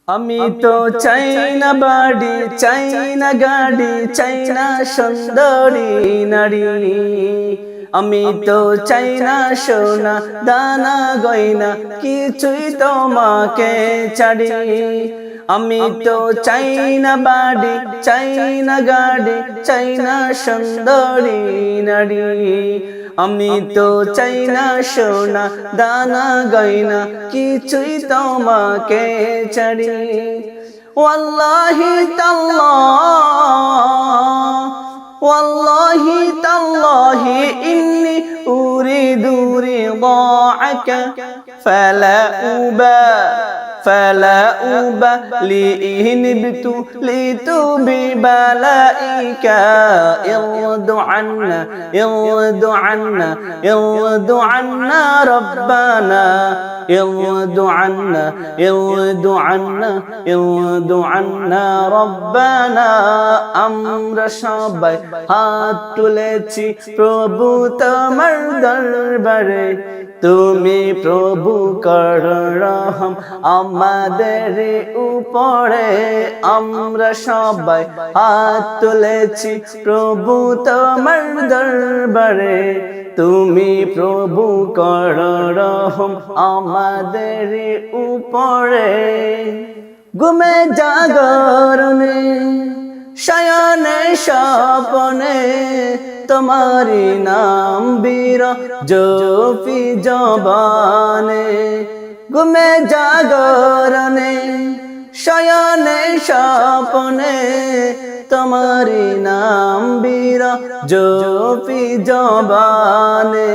আমি তো চাই না বাড়ি, চাই না গাড়ি, চাই না সুন্দরী নারী। আমি তো চাই না সোনা দানা গয়না, কিছুই তোমাকে ছাড়ি। আমি তো চাই না বাড়ি, চাই না গাড়ি, চাই না সুন্দরী নারী। আমি তো চাই না সোনা দানা গয়না, কিছুই তোমাকে ছাড়ি। ওয়াল্লাহি তাল্লাহ, ওয়াল্লাহি তাল্লাহি ইন্নী উরিদু রিদাআকা ফালা فلا ابتليت ببلائك. ارض عنا ارض عنا ارض عنا ربنا، ارض عنا ارض عنا ارض عنا ربنا. আমরা সবাই হাত তুলেছি প্রভু তোমার দরবারে, তুমি প্রভু করো রহম আমাদের উপরে। আমরা সবাই হাত তুলেছি প্রভু তোমার দরবারে, তুমি প্রভু করো রহম আমাদের উপরে। ঘুমে জাগরণে শয়নে স্বপনে তোমারি নাম বিরাজফি জবানে। ঘুমে জাগরণে শয়নে স্বপনে তোমারি নাম বিরাজফি জবানে।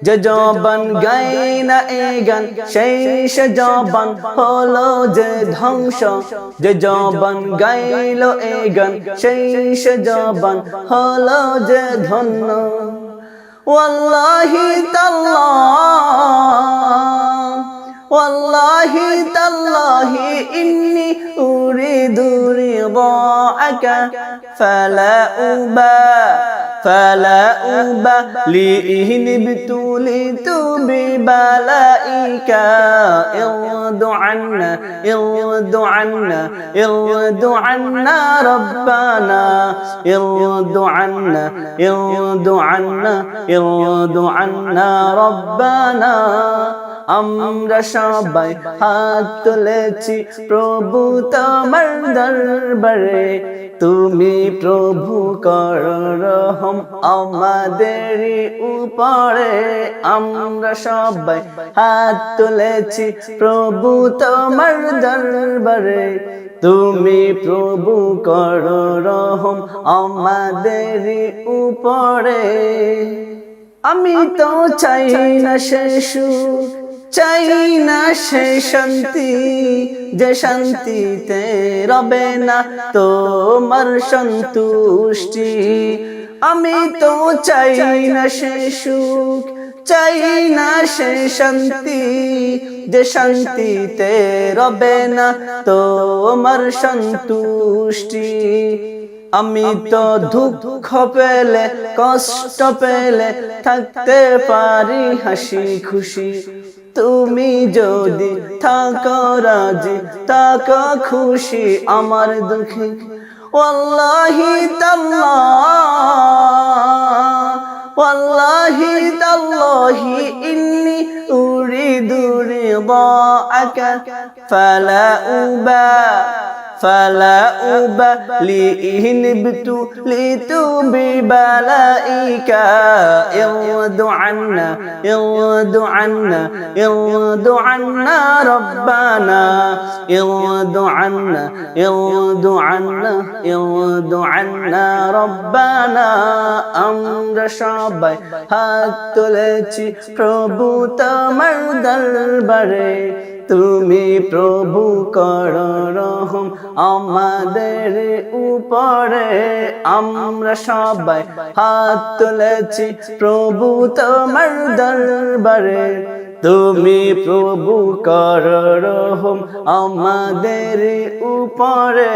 যে জবান গায় না এ গান, সেই সে জবান হলো যে ধ্বংস। যে জবান গাইল এ গান, সেই সে জবান হলো যে ধন্য। ওয়াল্লাহি তাল্লাহ, ওয়াল্লাহি তাল্লাহি ইন্নী উরিদু রিদাআকা ফালা أبالي إن ابتليت ببلائك. ارض عنا ارض عنا ارض عنا ربنا، ارض عنا ارض عنا ارض عنا ربنا. আমরা সবাই হাত তুলেছি প্রভু তোমার দরবারে, তুমি প্রভু করো রহম আমাদের উপরে। আমরা সবাই হাত তুলেছি প্রভু তোমার দরবারে, তুমি প্রভু করো রহম আমাদের উপরে। আমি তো চাই না সে সুখ, চাই না সে শান্তি, যে শান্তিতে রবে না তোমার সন্তুষ্টি। আমি তো চাই না সে সুখ, চাই না সে শান্তি, যে শান্তিতে রবে না তোমার সন্তুষ্টি। আমি তো দুঃখ পেলে কষ্ট পেলে থাকতে পারি হাসি খুশি, তুমি যদি থাকো রাজি থাকো খুশি আমার দুঃখে। ওয়াল্লাহি তাল্লাহ, ওয়াল্লাহি তাল্লাহি ইন্নী উরিদু রিদাআকা ফালা أبالي إن ابتليت ببلائك. ارض عنا ارض عنا ارض عنا ربنا، ارض عنا ارض عنا ارض عنا ربنا. আমরা সবাই হাত তুলেছি প্রভু তোমার দরবারে, তুমি প্রভু করো রহম আমাদের উপরে। আমরা সবাই হাত তুলেছি প্রভু তোমার দরবারে, তুমি প্রভু করো রহম আমাদের উপরে।